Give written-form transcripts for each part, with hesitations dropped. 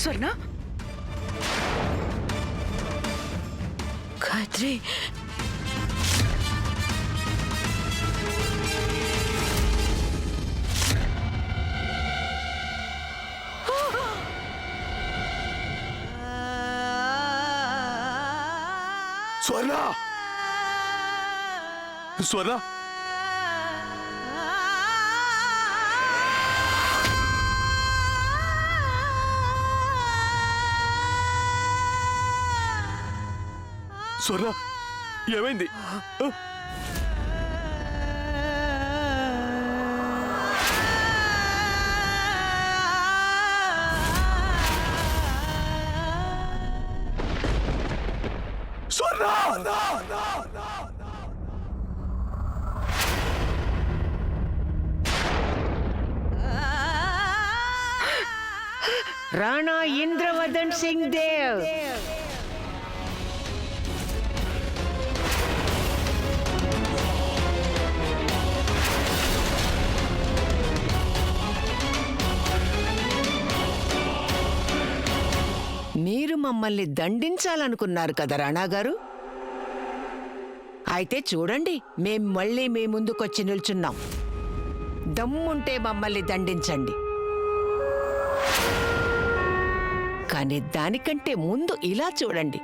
స్వర్ణ గాయత్రి స్వర్ణ స్వర్ణ స్వర్ణ ఏమైంది? స్వర్ణ రాణా ఇంద్రవదన్ సింగ్ దేవ్ మీరు మమ్మల్ని దండించాలనుకున్నారు కదా రాణా గారు. అయితే చూడండి, మేం మళ్ళీ మీ ముందుకొచ్చి నిల్చున్నాం. దమ్ముంటే మమ్మల్ని దండించండి. కానీ దానికంటే ముందు ఇలా చూడండి,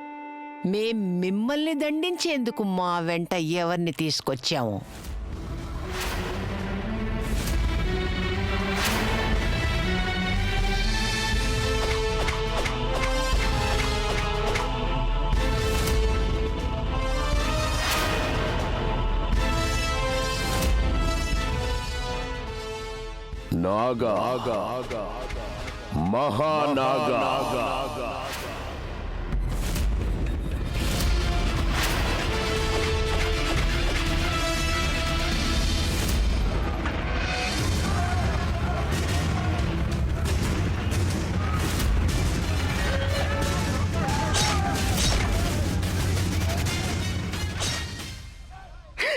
మేం మిమ్మల్ని దండించేందుకు మా వెంట ఎవరిని తీసుకొచ్చాము. నాగా మహానాగా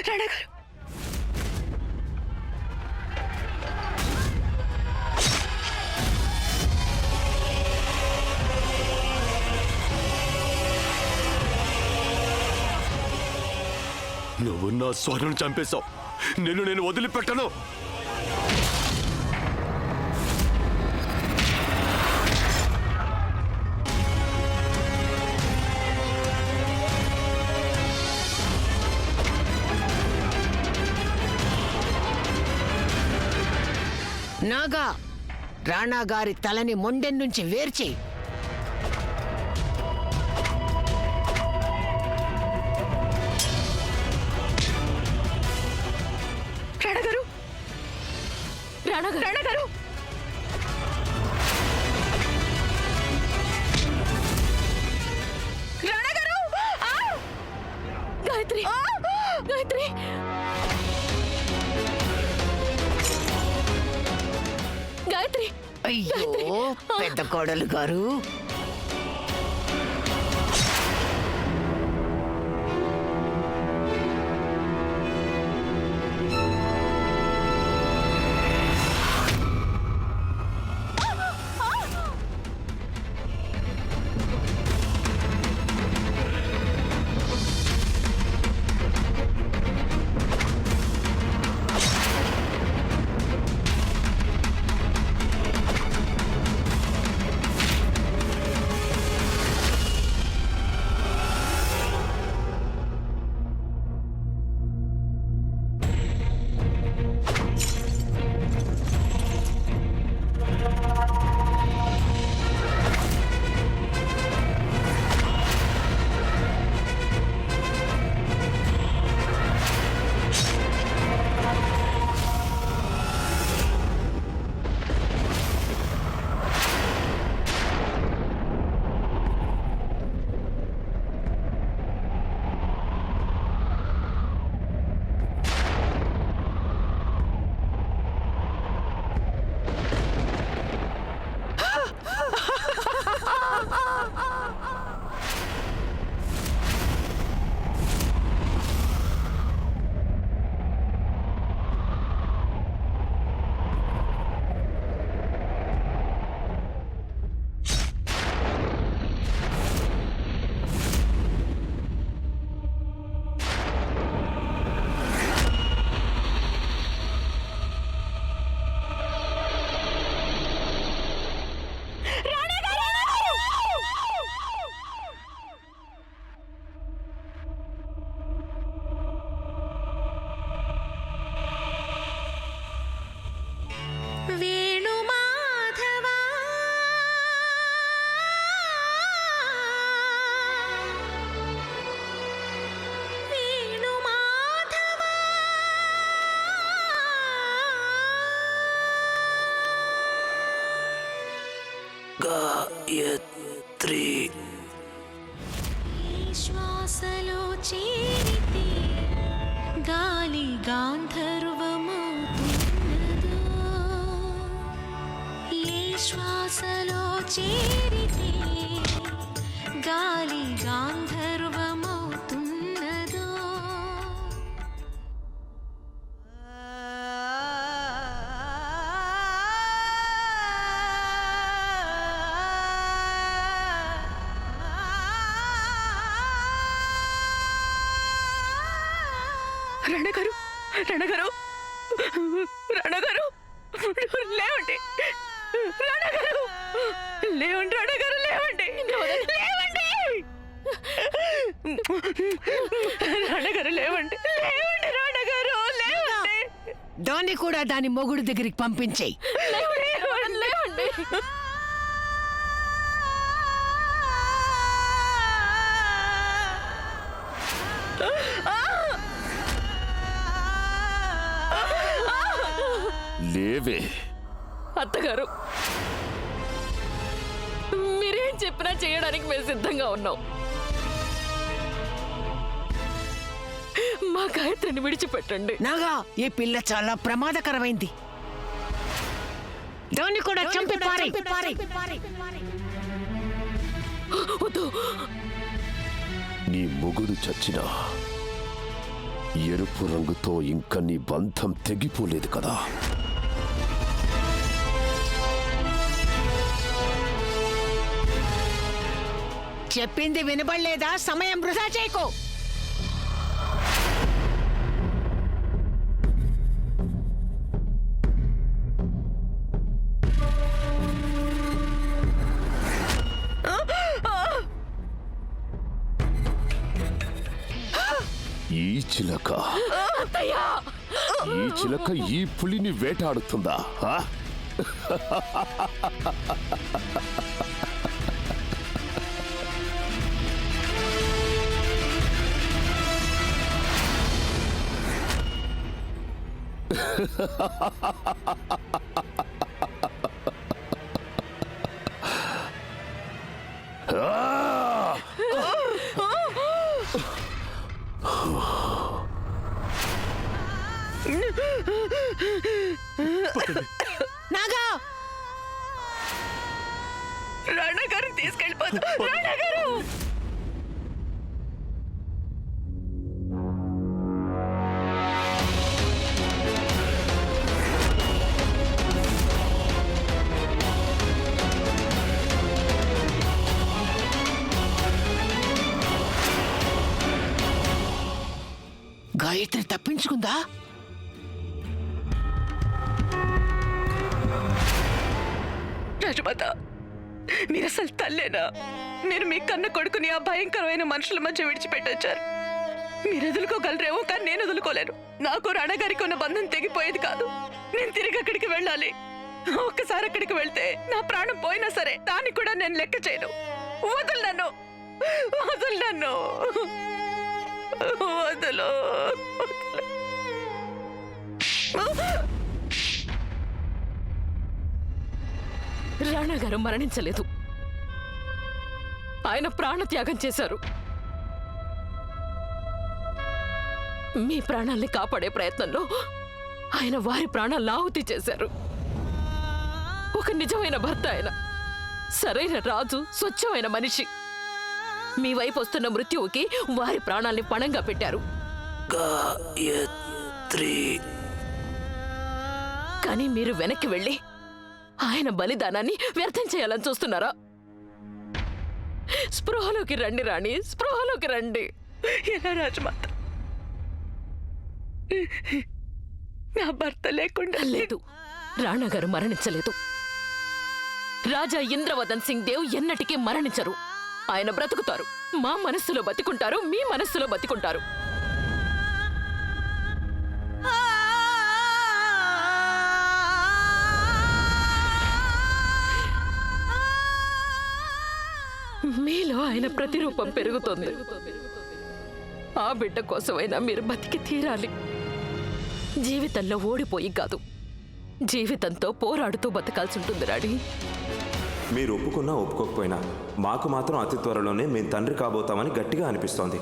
రాణా గారు నువ్వు నా స్వర్ణను చంపేశావు. నేను వదిలిపెట్టను. నాగా, రాణా గారి తలని మొండెం నుంచి వేర్చి రాణా గారు రాణా గారు రాణా గారు గాయత్రి గాయత్రి గాయత్రి అయ్యో పెద్ద కోడలు గారు. గాయత్రి శ్వాసలో చేరితే గాలి గాంధర్వమవుతున్నదో ఏ శ్వాసలో చేరితే గాలి గాంధర్వమవుతున్నదో రణగారు రణగారు రణగారు లేవండి రణగారు లేవండి రణగారు లేవండి లేవండి రణగారు లేవండి లేవండి రణగారు లేవండి దాన్ని కూడా దాని మొగుడు దగ్గరికి పంపించేయి. లేవండి లేవే. అత్తగారు మీరేం చెప్పినా చేయడానికి మేము సిద్ధంగా ఉన్నాం. మా గాయత్రిని విడిచిపెట్టండి. నాగా, ఈ పిల్ల చాలా ప్రమాదకరమైంది. దాన్ని కూడా చంపి పారేయ్. వద్దు. నీ మొగుడు చచ్చినా ఎరుపు రంగుతో ఇంకా నీ బంధం తెగిపోలేదు కదా. చెప్పింది వినబడలేదా? సమయం వృధా చేయకు. ఈ చిలక ఈ చిలక ఈ పులిని వేటాడుతుందా? ఆ? నాగా, రణగారు తీసుకెళ్ళిపోదు. రణగారు గాయత్రి తప్పించుకుందా? రాజమాత, మీరు అసలు తల్లేనా? మీరు మీ కన్న కొడుకుని ఆ భయంకరమైన మనుషుల మధ్య విడిచిపెట్టొచ్చారు. మీరు వదులుకోగలరేమో, కానీ నేను వదులుకోలేను. నాకు రణగారికి ఉన్న బంధం తెగిపోయేది కాదు. నేను తిరిగి అక్కడికి వెళ్ళాలి. ఒక్కసారి అక్కడికి వెళ్తే నా ప్రాణం పోయినా సరే దాన్ని కూడా నేను లెక్క చేయను. వదులు నన్ను, వదులు నన్ను, వదులు. రాణాగారు మరణించలేదు. ఆయన ప్రాణత్యాగం చేశారు. మీ ప్రాణాల్ని కాపాడే ప్రయత్నంలో ఆయన వారి ప్రాణాలను ఆహుతి చేశారు. ఒక నిజమైన భర్త ఆయన, సరైన రాజు, స్వచ్ఛమైన మనిషి. మీ వైపు వస్తున్న మృత్యువుకి వారి ప్రాణాల్ని పణంగా పెట్టారు. గాయత్రి. కానీ మీరు వెనక్కి వెళ్ళి ఆయన బలిదానాన్ని వ్యర్థం చేయాలని చూస్తున్నారా? స్పృహలోకి రండి రాణి, స్పృహలోకి రండి. ఎలా రాజమాత? నా భర్త లేకుండా లేదు. రాణాగారు మరణించలేదు. రాజా ఇంద్రవదన్ సింగ్ దేవ్ ఎన్నటికీ మరణించరు. ఆయన బ్రతుకుతారు. మా మనస్సులో బతికుంటారు, మీ మనస్సులో బతికుంటారు. మీలో ఆయన ప్రతిరూపం పెరుగుతోంది. ఆ బిడ్డ కోసమైనా మీరు బతికి తీరాలి. జీవితంలో ఓడిపోయి కాదు, జీవితంతో పోరాడుతూ బతకాల్సి ఉంటుంది రాణి. మీరు ఒప్పుకున్నా ఒప్పుకోకపోయినా మాకు మాత్రం అతి త్వరలోనే మేము తండ్రి కాబోతామని గట్టిగా అనిపిస్తోంది.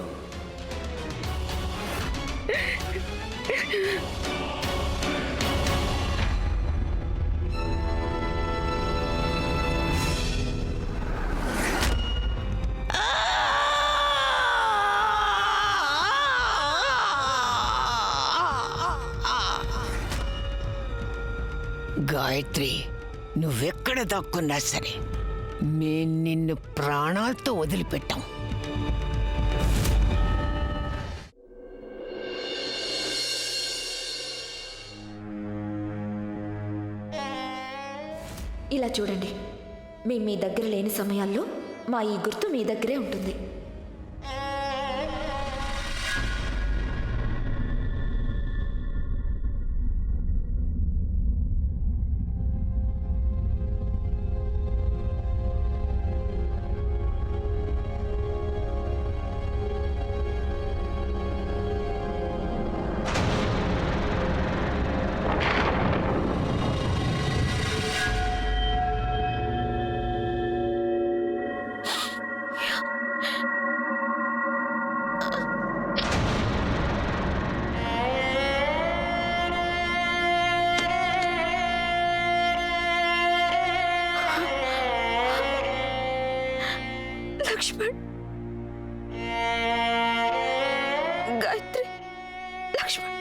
గాయత్రి, నువ్వెక్కడ దాక్కున్నా సరే మేం నిన్ను ప్రాణాలతో వదిలిపెట్టాం. ఇలా చూడండి, మేము మీ దగ్గర లేని సమయాల్లో మా ఈ గుర్తు మీ దగ్గరే ఉంటుంది. లక్ష్మణ్, గాయత్రి, లక్ష్మణ్.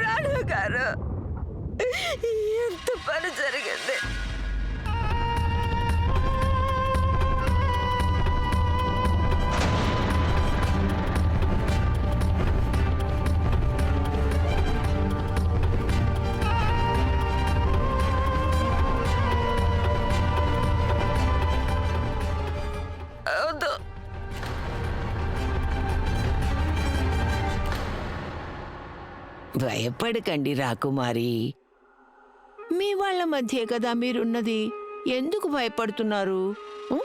రాణు గారు, ఎంత పని జరిగింది. వద్దు. భయపడకండి రాకుమారి, మీ వాళ్ళ మధ్య కదా మీరున్నది. ఎందుకు భయపడుతున్నారు? ఉం?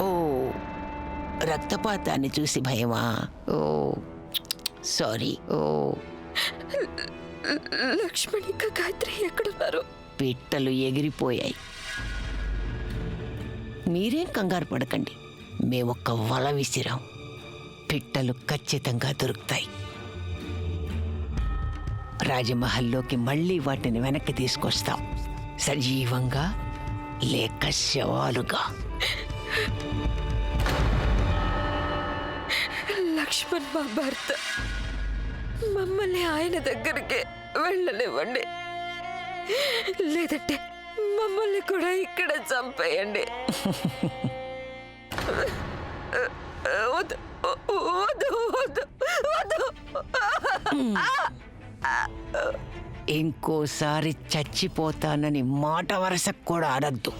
ఓ, రక్తపాతాన్ని చూసి భయమా? ఓ సారీ. ఓ, లక్ష్మణ్ ఇంకా గాయత్రి ఎక్కడున్నారు? పిట్టలు ఎగిరిపోయాయి. మీరేం కంగారు పడకండి, మేమొక్క వల విసిరాం. పిట్టలు ఖచ్చితంగా దొరుకుతాయి. రాజమహల్లోకి మళ్ళీ వాటిని వెనక్కి తీసుకొస్తాం, సజీవంగా లేక శవాలుగా. లక్ష్మణ్ మా భర్త, మమ్మల్ని ఆయన దగ్గరికి వెళ్ళనివ్వండి, లేదంటే మమ్మల్ని కూడా ఇక్కడ చంపేయండి. వద్దు, వద్దు, వద్దు, వద్దు. ఇంకోసారి చచ్చిపోతానని మాట వరసకు కూడా అనద్దు.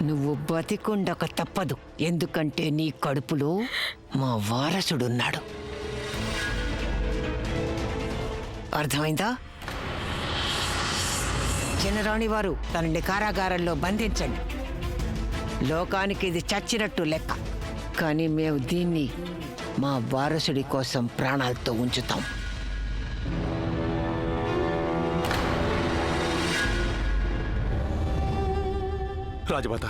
నువ్వు బతికుండక తప్పదు, ఎందుకంటే నీ కడుపులో మా వారసుడున్నాడు. అర్థమైందా? చిన్నరాణి వారు తనని కారాగారంలో బంధించండి. లోకానికి ఇది చచ్చినట్టు లెక్క, కానీ మేము దీన్ని మా వారసుడి కోసం ప్రాణాలతో ఉంచుతాం. రాజమాత,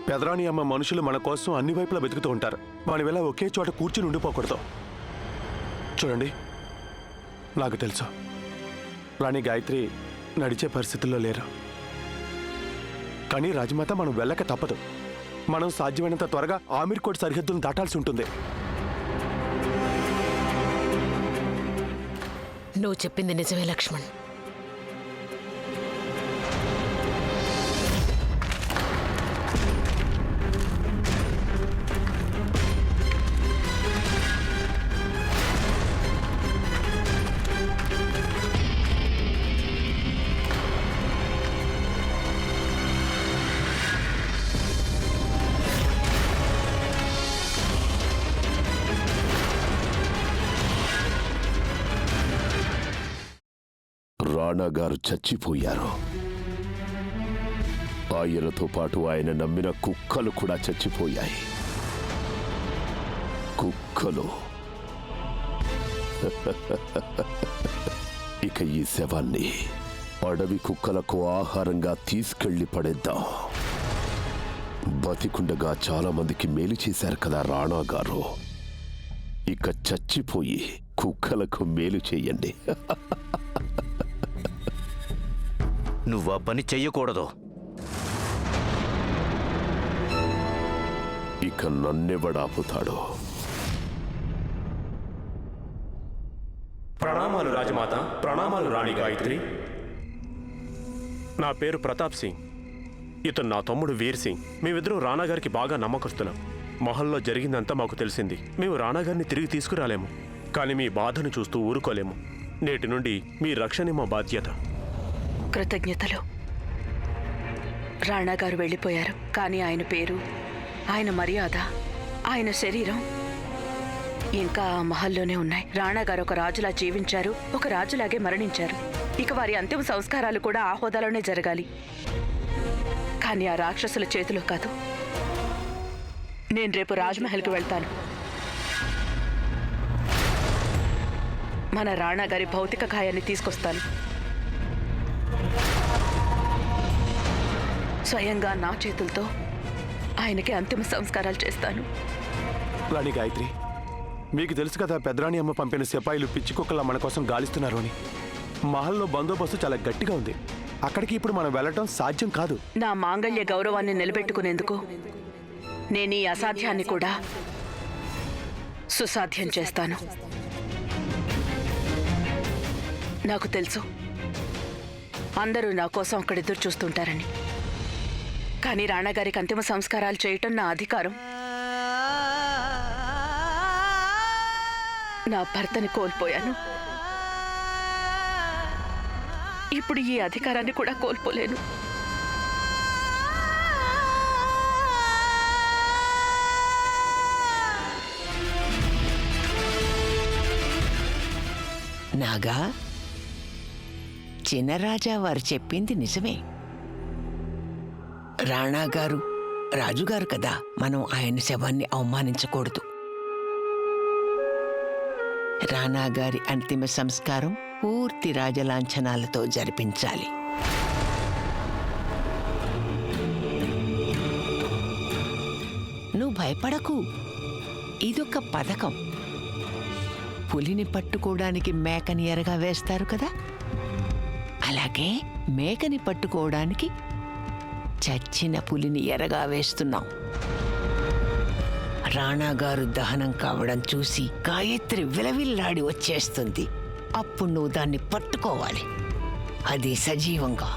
పెదరాణి అమ్మ మనుషులు మన కోసం అన్ని వైపులా వెతుకుతూ ఉంటారు. మనం ఇలా ఒకే చోట కూర్చుని ఉండిపోకూడదు. చూడండి, నాకు తెలుసు రాణి గాయత్రి నడిచే పరిస్థితుల్లో లేరు. కానీ రాజమాత, మనం వెళ్ళక తప్పదు. మనం సాధ్యమైనంత త్వరగా ఆమీర్కోట్ సరిహద్దులను దాటాల్సి ఉంటుంది. నువ్వు చెప్పింది నిజమే లక్ష్మణ్. రాణా గారు చచ్చిపోయారు. ఆయనతో పాటు ఆయన నమ్మిన కుక్కలు కూడా చచ్చిపోయాయి. కుక్కలు. ఇక ఈ శవాన్ని అడవి కుక్కలకు ఆహారంగా తీసుకెళ్లి పడేద్దాం. బతికుండగా చాలా మందికి మేలు చేశారు కదా రాణా గారు. ఇక చచ్చిపోయి కుక్కలకు మేలు చేయండి. నువ్వు ఆ పని చెయ్యకూడదు. ఇక నన్నెవడాపుతాడు? ప్రణామాలు రాజమాత. ప్రణామాలు రాణి గాయత్రి. నా పేరు ప్రతాప్ సింగ్. ఇతను నా తమ్ముడు వీర్ సింగ్. మేమిద్దరం రాణాగారికి బాగా నమ్మకస్తున్నాం. మహల్లో జరిగిందంతా మాకు తెలిసింది. మేము రాణాగారిని తిరిగి తీసుకురాలేము, కానీ మీ బాధను చూస్తూ ఊరుకోలేము. నేటి నుండి మీ రక్షణే మా బాధ్యత. కృతజ్ఞతలు. రాణా గారు వెళ్ళిపోయారు, కానీ ఆయన పేరు, ఆయన మర్యాద, ఆయన శరీరం ఇంకా ఆ మహల్లోనే ఉన్నాయి. రాణా గారు ఒక రాజులా జీవించారు, ఒక రాజులాగే మరణించారు. ఇక వారి అంతిమ సంస్కారాలు కూడా ఆ హోదాలోనే జరగాలి, కానీ ఆ రాక్షసుల చేతిలో కాదు. నేను రేపు రాజ్మహల్కి వెళ్తాను. మన రాణా గారి భౌతిక కాయాన్ని తీసుకొస్తాను. స్వయంగా నా చేతులతో ఆయనకి అంతిమ సంస్కారాలు చేస్తాను. రాణి గాయత్రి, మీకు తెలుసు కదా పెదరాణి అమ్మ పంపిన సిపాయిలు పిచ్చి కుక్కలా మన కోసం గాలిస్తున్నారు అని. మహల్లో బందోబస్తు చాలా గట్టిగా ఉంది. అక్కడికి ఇప్పుడు మనం వెళ్ళటం సాధ్యం కాదు. నా మాంగళ్య గౌరవాన్ని నిలబెట్టుకునేందుకు నేను ఈ అసాధ్యాన్ని కూడా సుసాధ్యం చేస్తాను. నాకు తెలుసు అందరూ నా కోసం అక్కడ ఎదురు చూస్తుంటారని, కానీ రాణాగారికి అంతిమ సంస్కారాలు చేయటం నా అధికారం. నా భర్తని కోల్పోయాను, ఇప్పుడు ఈ అధికారాన్ని కూడా కోల్పోలేను. నాగా, చిన్నరాజా వారు చెప్పింది నిజమే. రాణా గారు రాజుగారు కదా, మనం ఆయన శవాన్ని అవమానించకూడదు. రాణా గారి అంతిమ సంస్కారం పూర్తి రాజలాంఛనాలతో జరిపించాలి. నువ్వు భయపడకు, ఇదొక పథకం. పులిని పట్టుకోవడానికి మేకని ఎరగా వేస్తారు కదా, అలాగే మేకని పట్టుకోవడానికి చచ్చిన పులిని ఎరగా వేస్తున్నాం. రాణాగారు దహనం కావడం చూసి గాయత్రి విలవిల్లాడి వచ్చేస్తుంది. అప్పుడు నువ్వు దాన్ని పట్టుకోవాలి, అది సజీవంగా.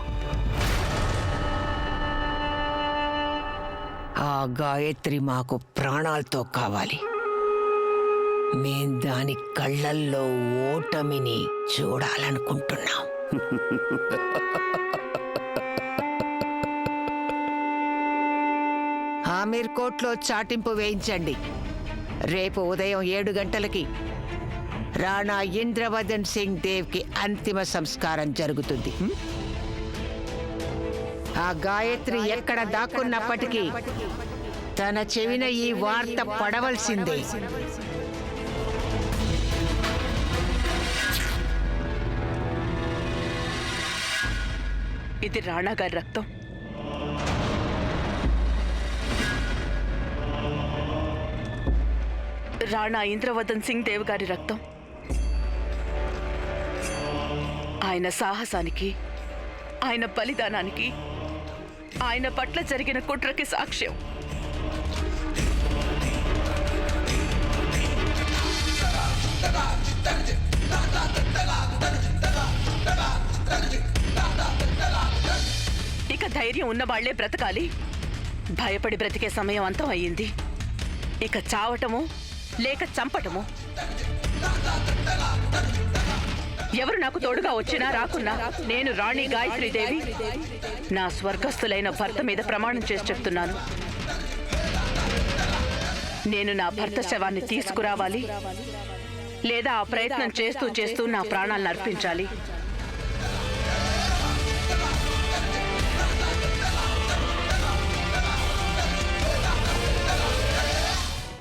ఆ గాయత్రి మాకు ప్రాణాలతో కావాలి. మేం దాని కళ్ళల్లో ఓటమిని చూడాలనుకుంటున్నాం. ఆమీర్ కోట్లో చాటింపు వేయించండి. రేపు ఉదయం 7 గంటలకి రాణా ఇంద్రవదన్ సింగ్ దేవ్కి అంతిమ సంస్కారం జరుగుతుంది. ఆ గాయత్రి ఎక్కడ దాక్కున్నప్పటికీ తన చెవిన ఈ వార్త పడవలసిందే. ఇది రాణా గారి రక్తం. రాణా ఇంద్రవదన్ సింగ్ దేవ్ గారి రక్తం. ఆయన సాహసానికి, ఆయన బలిదానానికి, ఆయన పట్ల జరిగిన కుట్రకి సాక్ష్యం. ఇక ధైర్యం ఉన్నవాళ్లే బ్రతకాలి. భయపడి బ్రతికే సమయం అంతం అయ్యింది. ఇక చావటము లేక చంపటము. ఎవరు నాకు తోడుగా వచ్చినా రాకున్నా నేను రాణి గాయత్రీదేవి నా స్వర్గస్థులైన భర్త మీద ప్రమాణం చేసి చెప్తున్నాను. నేను నా భర్త శవాన్ని తీసుకురావాలి, లేదా ఆ ప్రయత్నం చేస్తూ చేస్తూ నా ప్రాణాలను అర్పించాలి.